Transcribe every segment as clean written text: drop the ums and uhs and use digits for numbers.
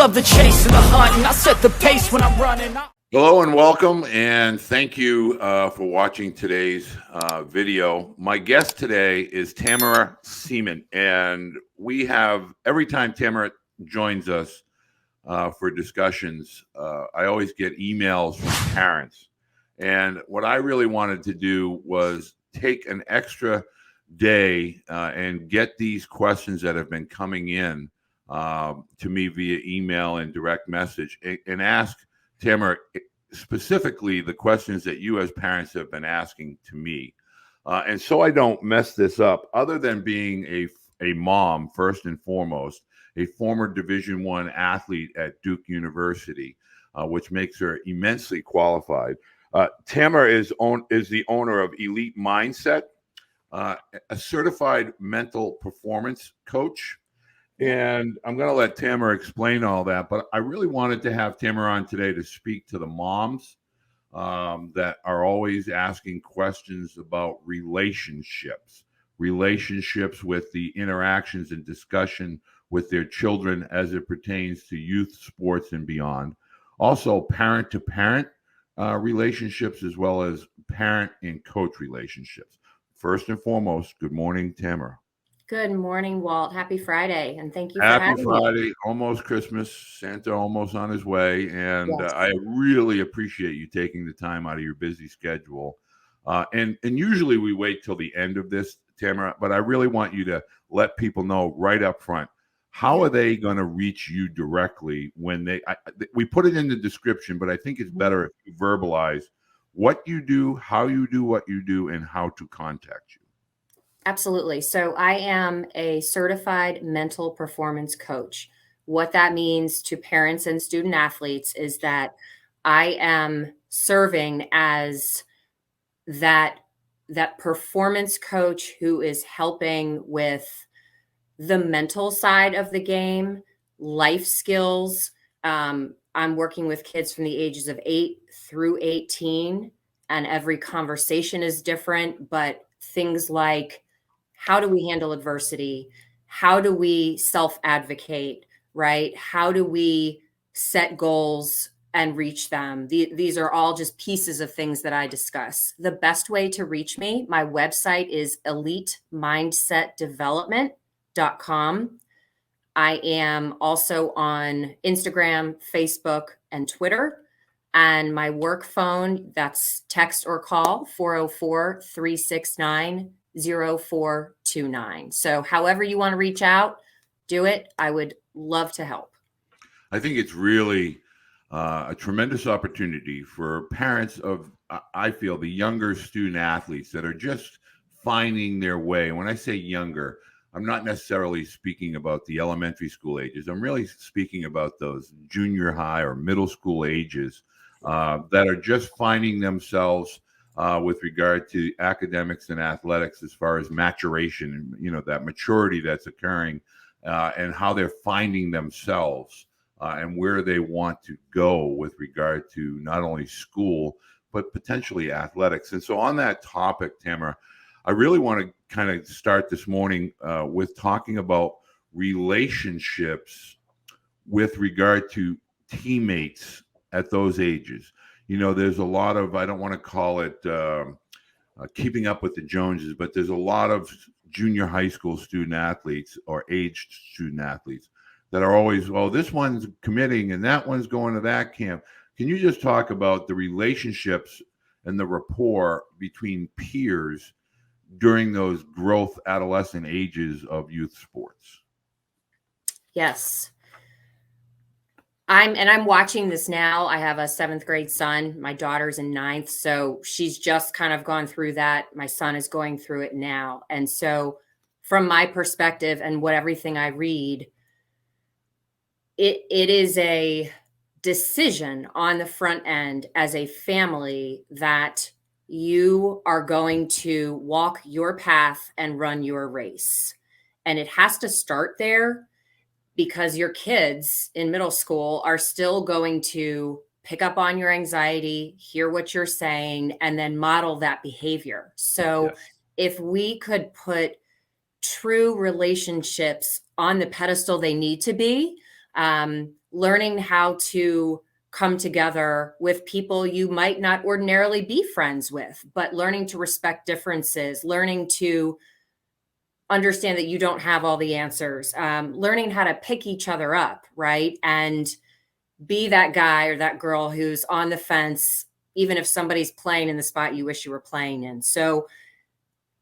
love the chase and the hunt, and I set the pace when I'm running. Hello and welcome, and thank you for watching today's video. My guest today is Tamara Siemon, and we have, every time Tamara joins us for discussions, I always get emails from parents. And what I really wanted to do was take an extra day and get these questions that have been coming in to me via email and direct message and ask Tamara specifically the questions that you as parents have been asking to me. And so I don't mess this up, other than being a mom, first and foremost, a former Division I athlete at Duke University, which makes her immensely qualified. Tamara is the owner of Elite Mindset, a certified mental performance coach. And I'm going to let Tamara explain all that, but I really wanted to have Tamara on today to speak to the moms that are always asking questions about relationships with the interactions and discussion with their children as it pertains to youth sports and beyond. Also, parent-to-parent relationships, as well as parent and coach relationships. First and foremost, good morning, Tamara. Good morning, Walt. Happy Friday, and thank you for having me. Happy Friday, almost Christmas, Santa almost on his way, and Yes. I really appreciate you taking the time out of your busy schedule. And usually we wait till the end of this, Tamara, but I really want you to let people know right up front, how are they going to reach you directly when we put it in the description, but I think it's better if you verbalize what you do, how you do what you do, and how to contact you. Absolutely. So I am a certified mental performance coach. What that means to parents and student athletes is that I am serving as that performance coach who is helping with the mental side of the game, life skills. I'm working with kids from the ages of 8 through 18, and every conversation is different, but things like, how do we handle adversity? How do we self-advocate, right? How do we set goals and reach them? These are all just pieces of things that I discuss. The best way to reach me, my website is elitemindsetdevelopment.com. I am also on Instagram, Facebook, and Twitter. And my work phone, that's text or call, 404-369-0429. So however you want to reach out, do it. I would love to help. I think it's really a tremendous opportunity for parents of, I feel, the younger student athletes that are just finding their way. When I say younger, I'm not necessarily speaking about the elementary school ages. I'm really speaking about those junior high or middle school ages that are just finding themselves with regard to academics and athletics, as far as maturation and, that maturity that's occurring and how they're finding themselves and where they want to go with regard to not only school, but potentially athletics. And so on that topic, Tamara, I really want to kind of start this morning with talking about relationships with regard to teammates at those ages. There's a lot of, I don't want to call it keeping up with the Joneses, but there's a lot of junior high school student athletes or aged student athletes that are always, well, this one's committing and that one's going to that camp. Can you just talk about the relationships and the rapport between peers during those growth adolescent ages of youth sports? Yes. I'm watching this now. I have a 7th grade son. My daughter's in 9th. So she's just kind of gone through that. My son is going through it now. And so from my perspective and everything I read, it is a decision on the front end as a family that you are going to walk your path and run your race. And it has to start there, because your kids in middle school are still going to pick up on your anxiety, hear what you're saying, and then model that behavior. So Yes. If we could put true relationships on the pedestal they need to be, learning how to come together with people you might not ordinarily be friends with, but learning to respect differences, learning to understand that you don't have all the answers, learning how to pick each other up, right? And be that guy or that girl who's on the fence, even if somebody's playing in the spot you wish you were playing in. So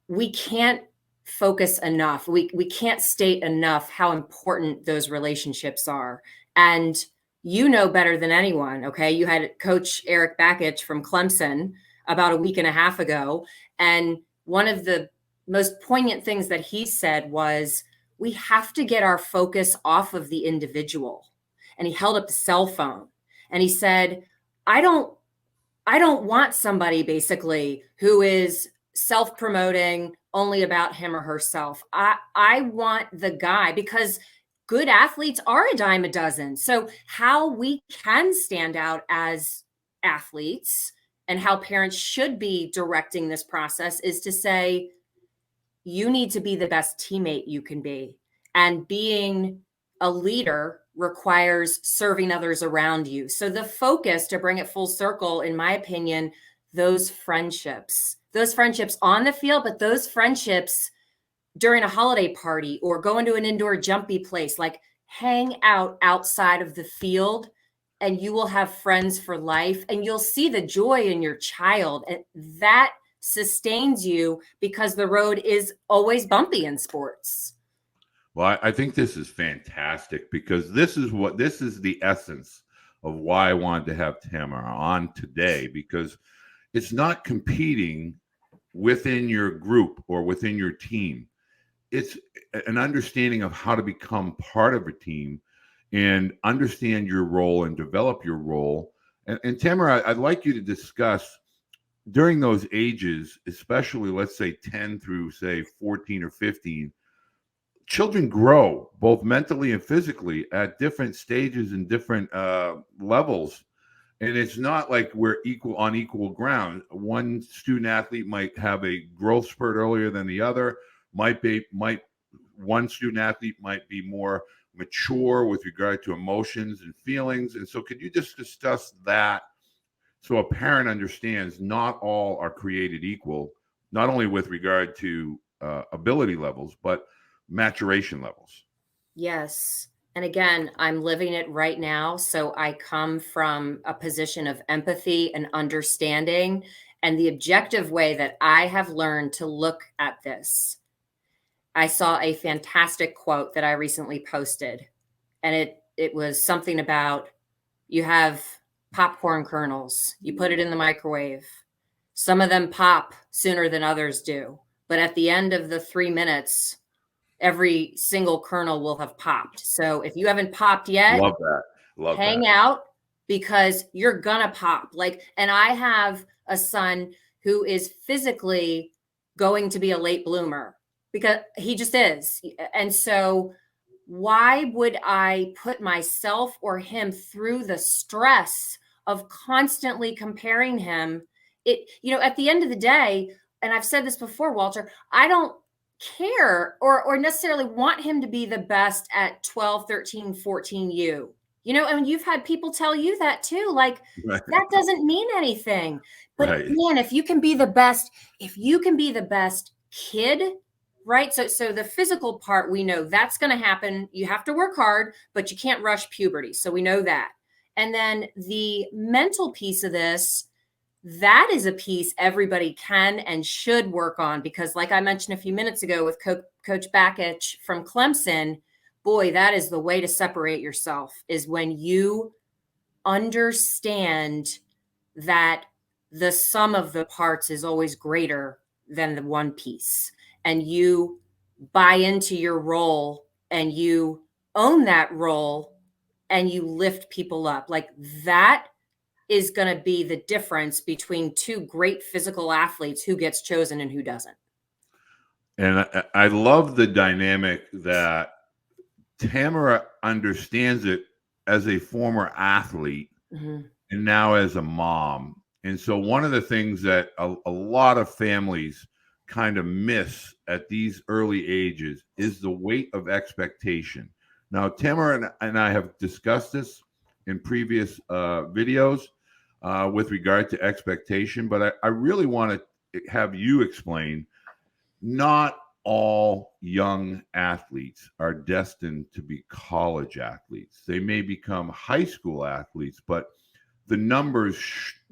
we can't focus enough. We can't state enough how important those relationships are. And you know better than anyone, okay? You had Coach Eric Bakich from Clemson about a week and a half ago. And one of the most poignant things that he said was, we have to get our focus off of the individual. And he held up the cell phone and he said, I don't want somebody basically who is self-promoting only about him or herself. I want the guy, because good athletes are a dime a dozen. So how we can stand out as athletes and how parents should be directing this process is to say, you need to be the best teammate you can be. And being a leader requires serving others around you. So the focus, to bring it full circle, in my opinion, those friendships on the field, but those friendships during a holiday party or going to an indoor jumpy place, like hang out outside of the field and you will have friends for life and you'll see the joy in your child. And that sustains you, because the road is always bumpy in sports. Well, I think this is fantastic, because this is the essence of why I wanted to have Tamara on today, because it's not competing within your group or within your team. It's an understanding of how to become part of a team and understand your role and develop your role. And Tamara, I'd like you to discuss during those ages, especially let's say 10 through say 14 or 15, children grow both mentally and physically at different stages and different levels. And it's not like we're on equal ground. One student athlete might have a growth spurt earlier than the other. One student athlete might be more mature with regard to emotions and feelings. And so could you just discuss that, so a parent understands not all are created equal, not only with regard to ability levels, but maturation levels? Yes. And again, I'm living it right now. So I come from a position of empathy and understanding. And the objective way that I have learned to look at this, I saw a fantastic quote that I recently posted. And it was something about, you have popcorn kernels, you put it in the microwave. Some of them pop sooner than others do. But at the end of the 3 minutes, every single kernel will have popped. So if you haven't popped yet, Love that. Hang out, because you're gonna pop. And I have a son who is physically going to be a late bloomer, because he just is. And so why would I put myself or him through the stress of constantly comparing him? At the end of the day, and I've said this before, Walter, I don't care or necessarily want him to be the best at 12, 13, 14 you've had people tell you that too, like Right. that doesn't mean anything. But Right. man, if you can be the best kid, right? So the physical part, we know that's going to happen. You have to work hard, but you can't rush puberty. So we know that. And then the mental piece of this, that is a piece everybody can and should work on, because like I mentioned a few minutes ago with Coach Bakich from Clemson, boy, that is the way to separate yourself, is when you understand that the sum of the parts is always greater than the one piece, and you buy into your role and you own that role and you lift people up. Like that is going to be the difference between two great physical athletes, who gets chosen and who doesn't. And I love the dynamic that Tamara understands it as a former athlete and now as a mom. And so one of the things that a lot of families kind of miss at these early ages is the weight of expectation. Now, Tamara and I have discussed this in previous videos with regard to expectation, but I really want to have you explain. Not all young athletes are destined to be college athletes. They may become high school athletes, but the numbers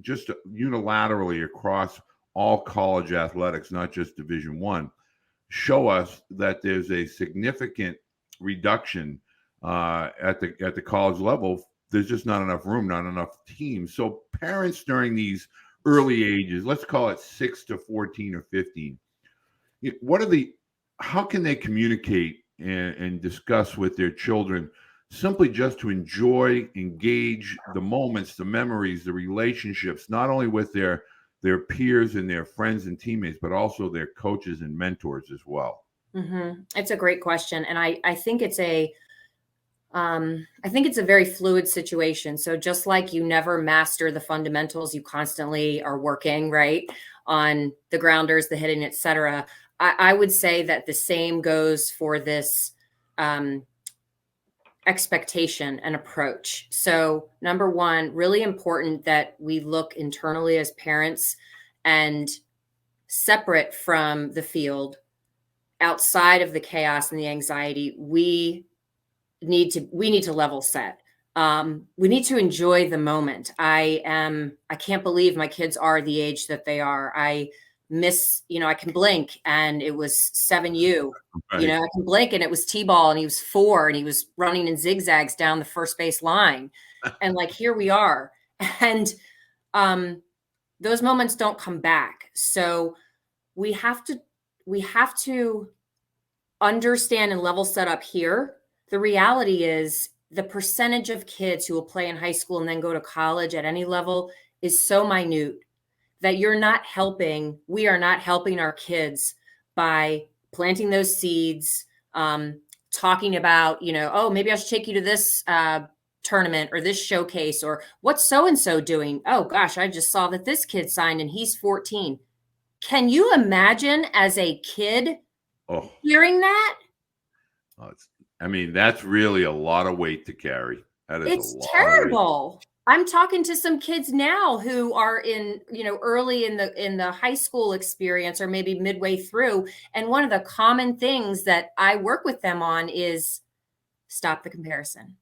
just unilaterally across all college athletics, not just Division One, show us that there's a significant reduction at the college level. There's just not enough room, not enough teams. So parents during these early ages, let's call it 6 to 14 or 15, what are the how can they communicate and discuss with their children simply just to enjoy, engage the moments, the memories, the relationships, not only with their peers and their friends and teammates, but also their coaches and mentors as well? It's a great question, and I think it's a very fluid situation. So just like you never master the fundamentals, you constantly are working right on the grounders, the hitting, etc. I would say that the same goes for this expectation and approach. So number one, really important that we look internally as parents and separate from the field, outside of the chaos and the anxiety. We need to level set. We need to enjoy the moment. I can't believe my kids are the age that they are. I can blink and it was 7U. Right. I can blink and it was T-ball and he was 4 and he was running in zigzags down the first base line. And like, here we are. And those moments don't come back. So we have to understand and level set up here. The reality is the percentage of kids who will play in high school and then go to college at any level is so minute that we are not helping our kids by planting those seeds, talking about, oh, maybe I should take you to this tournament or this showcase, or what's so-and-so doing? Oh gosh, I just saw that this kid signed and he's 14. Can you imagine as a kid hearing that? That's really a lot of weight to carry. That is It's a lot terrible. I'm talking to some kids now who are in, early in the high school experience or maybe midway through. And one of the common things that I work with them on is stop the comparison.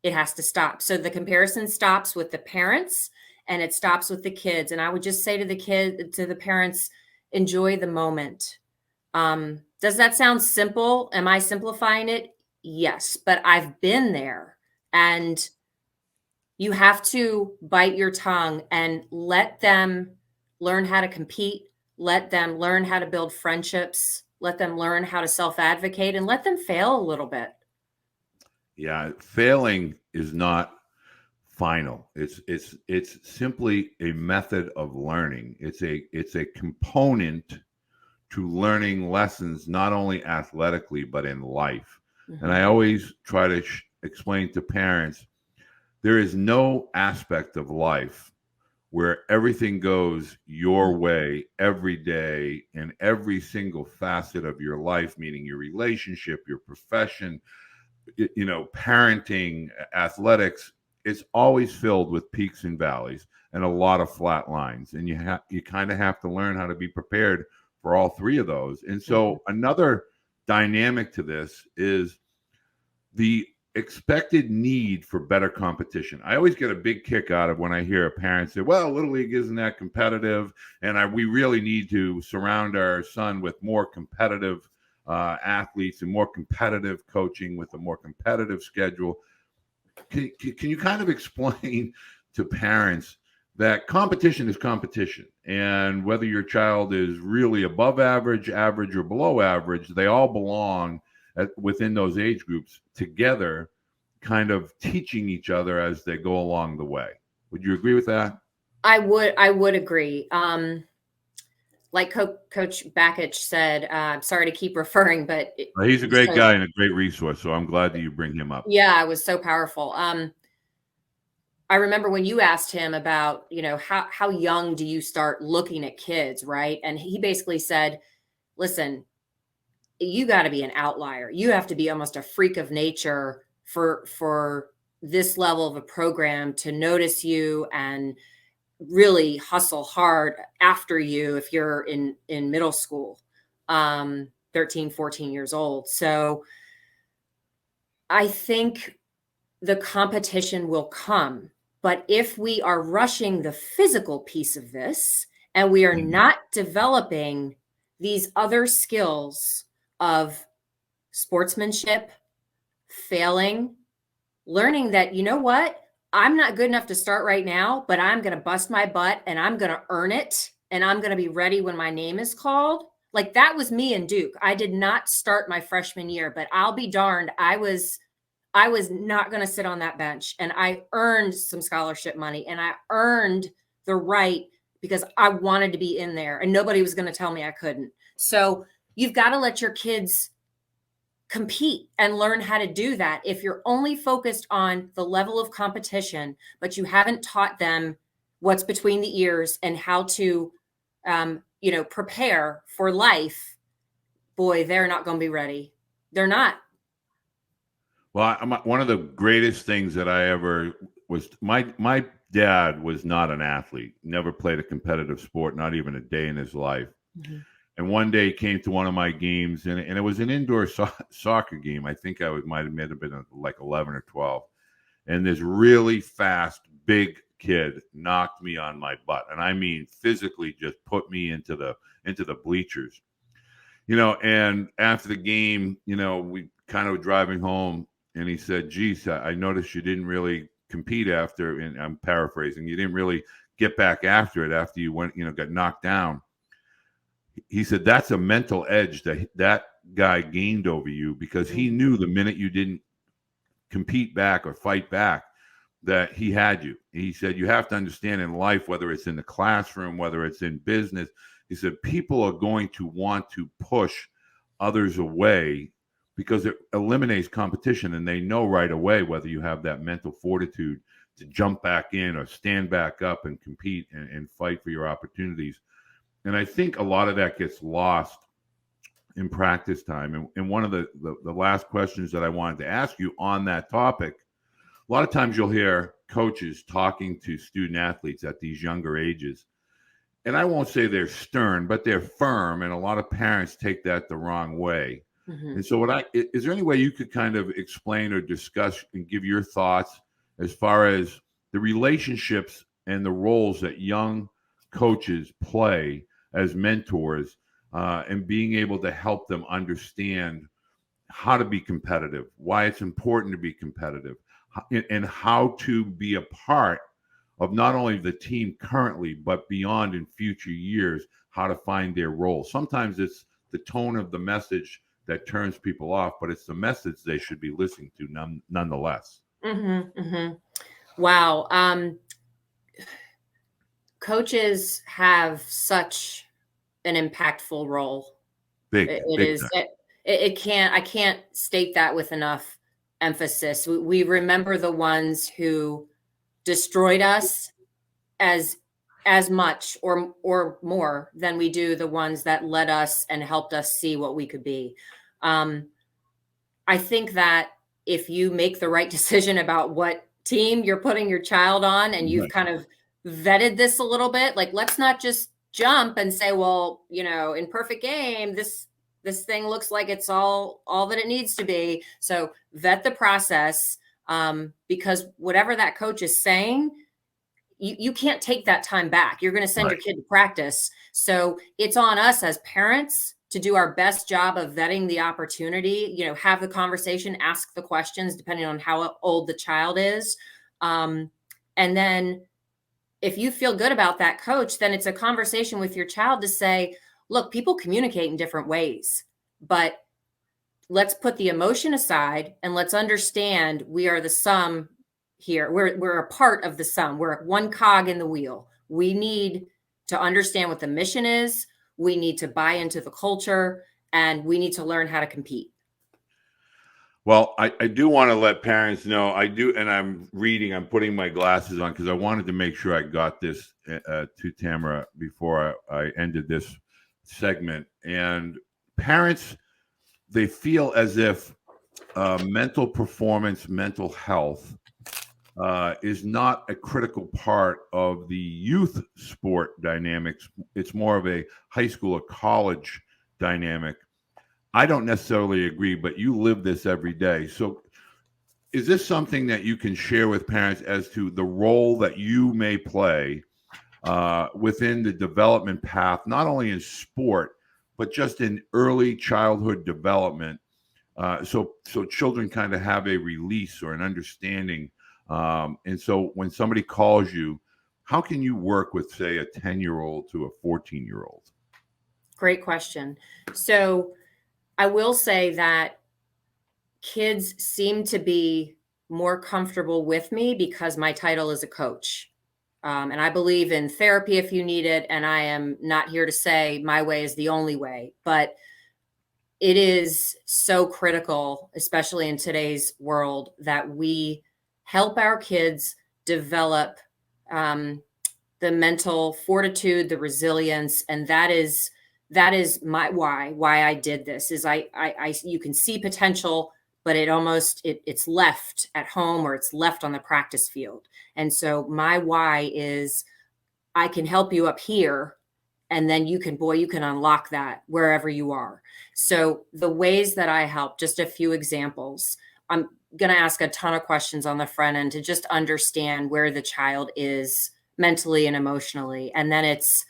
It has to stop. So the comparison stops with the parents and it stops with the kids. And I would just say to the parents, enjoy the moment. Does that sound simple? Am I simplifying it? Yes, but I've been there, and you have to bite your tongue and let them learn how to compete, let them learn how to build friendships, let them learn how to self-advocate, and let them fail a little bit. Yeah, failing is not final. It's simply a method of learning. It's a component to learning lessons, not only athletically, but in life. Mm-hmm. And I always try to explain to parents, there is no aspect of life where everything goes your way every day in every single facet of your life, meaning your relationship, your profession, parenting, athletics. It's always filled with peaks and valleys and a lot of flat lines. And you kind of have to learn how to be prepared for all three of those. And so another dynamic to this is the expected need for better competition. I always get a big kick out of when I hear a parent say, well, Little League isn't that competitive, and we really need to surround our son with more competitive athletes and more competitive coaching with a more competitive schedule. Can you kind of explain to parents that competition is competition, and whether your child is really above average, average, or below average, they all belong within those age groups together, kind of teaching each other as they go along the way. Would you agree with that? I would agree. Like Coach Bakich said, I'm sorry to keep referring, but he's a great guy and a great resource. So I'm glad that you bring him up. Yeah, it was so powerful. I remember when you asked him about, how young do you start looking at kids, right? And he basically said, listen, you got to be an outlier. You have to be almost a freak of nature for this level of a program to notice you and really hustle hard after you if you're in middle school, 13, 14 years old. So I think the competition will come. But if we are rushing the physical piece of this and we are not developing these other skills of sportsmanship, failing, learning that, you know what, I'm not good enough to start right now, but I'm going to bust my butt and I'm going to earn it. And I'm going to be ready when my name is called. Like that was me in Duke. I did not start my freshman year, but I'll be darned. I was not going to sit on that bench, and I earned some scholarship money, and I earned the right because I wanted to be in there, and nobody was going to tell me I couldn't. So you've got to let your kids compete and learn how to do that. If you're only focused on the level of competition, but you haven't taught them what's between the ears and how to, prepare for life, boy, they're not going to be ready. They're not. Well, one of the greatest things that I ever was, my dad was not an athlete, never played a competitive sport, not even a day in his life. Mm-hmm. And one day he came to one of my games, and it was an indoor soccer game. I think might have been like 11 or 12. And this really fast, big kid knocked me on my butt. And I mean, physically just put me into the bleachers. And after the game, we kind of were driving home, and he said, geez, I noticed you didn't really compete after, and I'm paraphrasing, you didn't really get back after it after you went, got knocked down. He said, that's a mental edge that guy gained over you, because he knew the minute you didn't compete back or fight back that he had you. He said, you have to understand in life, whether it's in the classroom, whether it's in business, he said, people are going to want to push others away because it eliminates competition, and they know right away whether you have that mental fortitude to jump back in or stand back up and compete and fight for your opportunities. And I think a lot of that gets lost in practice time. And one of the last questions that I wanted to ask you on that topic, a lot of times you'll hear coaches talking to student athletes at these younger ages. And I won't say they're stern, but they're firm. And a lot of parents take that the wrong way. Mm-hmm. And so is there any way you could kind of explain or discuss and give your thoughts as far as the relationships and the roles that young coaches play as mentors, and being able to help them understand how to be competitive, why it's important to be competitive, and how to be a part of not only the team currently, but beyond in future years, how to find their role. Sometimes it's the tone of the message that turns people off, but it's the message they should be listening to nonetheless. Mm-hmm, mm-hmm. Wow. Coaches have such an impactful role. I can't state that with enough emphasis. We remember the ones who destroyed us as much or more than we do the ones that led us and helped us see what we could be. I think that if you make the right decision about what team you're putting your child on, and you've kind of vetted this a little bit, like, let's not just jump and say, well, in perfect game, this thing looks like it's all that it needs to be. So vet the process, because whatever that coach is saying, you can't take that time back. You're going to send your kid to practice. So it's on us as parents to do our best job of vetting the opportunity, have the conversation, ask the questions, depending on how old the child is. And then if you feel good about that coach, then it's a conversation with your child to say, look, people communicate in different ways, but let's put the emotion aside and let's understand we are the sum here. We're a part of the sum. We're one cog in the wheel. We need to understand what the mission is. We need to buy into the culture, and we need to learn how to compete. Well, I do want to let parents know, and I'm putting my glasses on because I wanted to make sure I got this to Tamara before I ended this segment. And parents, they feel as if mental performance, mental health is not a critical part of the youth sport dynamics. It's more of a high school or college dynamic. I don't necessarily agree, but you live this every day. So is this something that you can share with parents as to the role that you may play within the development path, not only in sport, but just in early childhood development? So children kind of have a release or an understanding. And so when somebody calls you, how can you work with, say, a 10-year-old to a 14-year-old? Great question. So I will say that kids seem to be more comfortable with me because my title is a coach. And I believe in therapy if you need it. And I am not here to say my way is the only way, but it is so critical, especially in today's world, that we help our kids develop the mental fortitude, the resilience, and that is my why I did this. Is I you can see potential, but it's left at home or it's left on the practice field. And so my why is I can help you up here, and then you can unlock that wherever you are. So the ways that I help, just a few examples. I'm going to ask a ton of questions on the front end to just understand where the child is mentally and emotionally. And then it's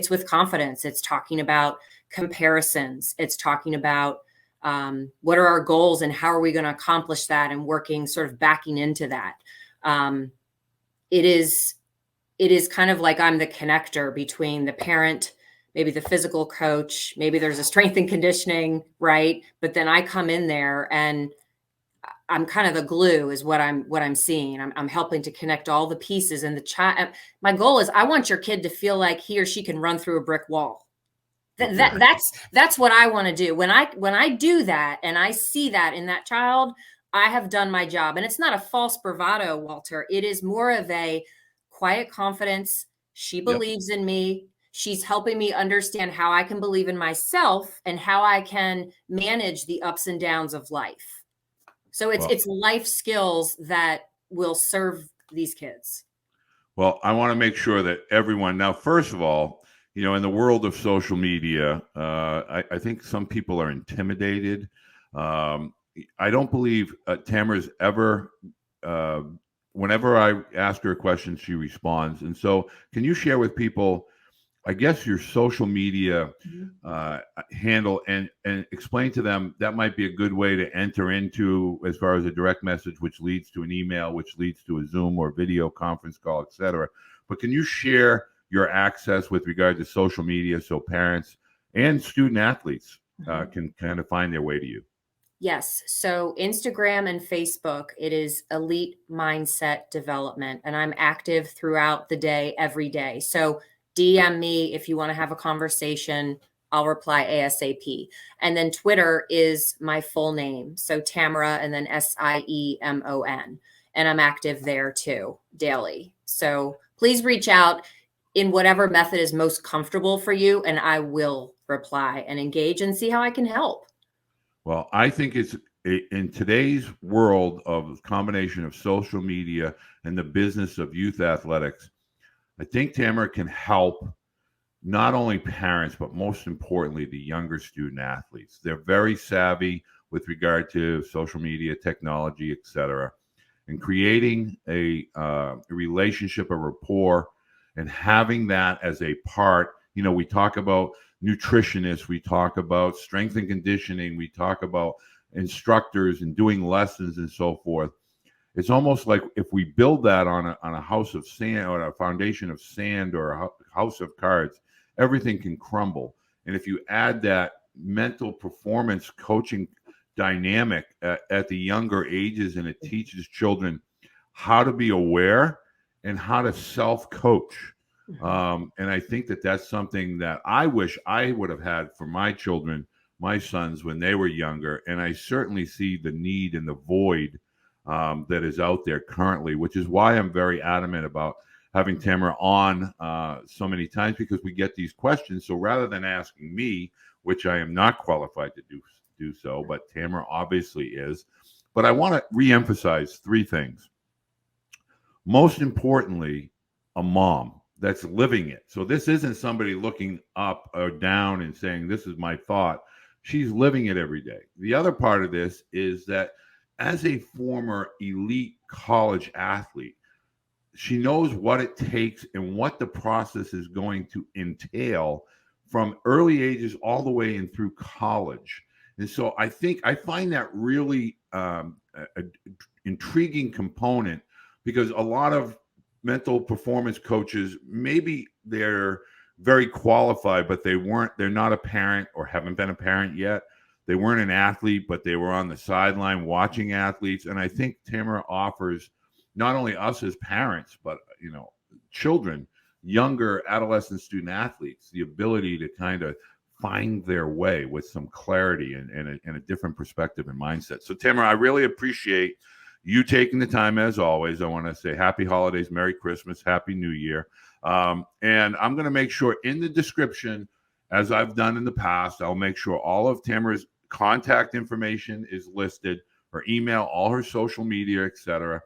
with confidence. It's talking about comparisons. It's talking about what are our goals and how are we going to accomplish that, and working sort of backing into that. It is kind of like I'm the connector between the parent, maybe the physical coach, maybe there's a strength and conditioning, right? But then I come in there and I'm kind of the glue is what I'm seeing. I'm helping to connect all the pieces, and the child. My goal is I want your kid to feel like he or she can run through a brick wall. That's what I want to do. When I do that and I see that in that child, I have done my job. And it's not a false bravado, Walter. It is more of a quiet confidence. She believes in me. She's helping me understand how I can believe in myself and how I can manage the ups and downs of life. So it's life skills that will serve these kids. Well, I want to make sure that everyone now, first of all, in the world of social media, I think some people are intimidated. I don't believe Tamara's ever, whenever I ask her a question, she responds. And so can you share with people, I guess, your social media handle and explain to them that might be a good way to enter into as far as a direct message, which leads to an email, which leads to a Zoom or video conference call, et cetera. But can you share your access with regard to social media so parents and student athletes can kind of find their way to you? Yes. So Instagram and Facebook, it is Elite Mindset Development, and I'm active throughout the day, every day. So DM me if you want to have a conversation. I'll reply ASAP. And then Twitter is my full name. So Tamara and then Siemon. And I'm active there too, daily. So please reach out in whatever method is most comfortable for you, and I will reply and engage and see how I can help. Well, I think it's in today's world of combination of social media and the business of youth athletics, I think Tamara can help not only parents, but most importantly, the younger student athletes. They're very savvy with regard to social media, technology, et cetera, and creating a relationship, a rapport, and having that as a part. We talk about nutritionists, we talk about strength and conditioning, we talk about instructors and doing lessons and so forth. It's almost like if we build that on a house of sand or a foundation of sand or a house of cards, everything can crumble. And if you add that mental performance coaching dynamic at the younger ages, and it teaches children how to be aware and how to self-coach. And I think that that's something that I wish I would have had for my children, my sons, when they were younger. And I certainly see the need and the void that is out there currently, which is why I'm very adamant about having Tamara on so many times, because we get these questions. So rather than asking me, which I am not qualified to do do so, but Tamara obviously is. But I want to reemphasize three things. Most importantly, a mom that's living it. So this isn't somebody looking up or down and saying, this is my thought. She's living it every day. The other part of this is that as a former elite college athlete, she knows what it takes and what the process is going to entail from early ages all the way in through college. And so I find that really an intriguing component, because a lot of mental performance coaches, maybe they're very qualified, but they're not a parent or haven't been a parent yet. They weren't an athlete, but they were on the sideline watching athletes. And I think Tamara offers not only us as parents, but children, younger adolescent student athletes, the ability to kind of find their way with some clarity and a different perspective and mindset. So Tamara, I really appreciate you taking the time. As always, I want to say happy holidays, Merry Christmas, Happy New Year. And I'm going to make sure in the description, as I've done in the past, I'll make sure all of Tamara's contact information is listed, her email, all her social media, etc.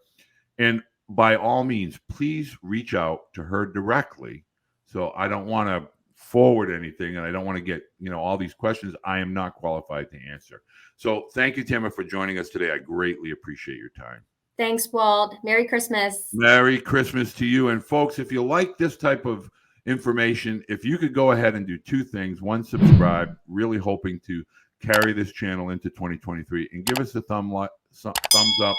And by all means, please reach out to her directly. So I don't want to forward anything, and I don't want to get all these questions I am not qualified to answer. So thank you, Tamara, for joining us today. I greatly appreciate your time. Thanks, Walt. Merry Christmas. Merry Christmas to you. And folks, if you like this type of information, if you could go ahead and do two things. One, subscribe, really hoping to carry this channel into 2023, and give us a thumbs up.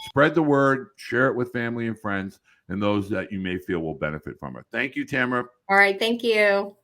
Spread the word, share it with family and friends, and those that you may feel will benefit from it. Thank you, Tamara. All right. Thank you.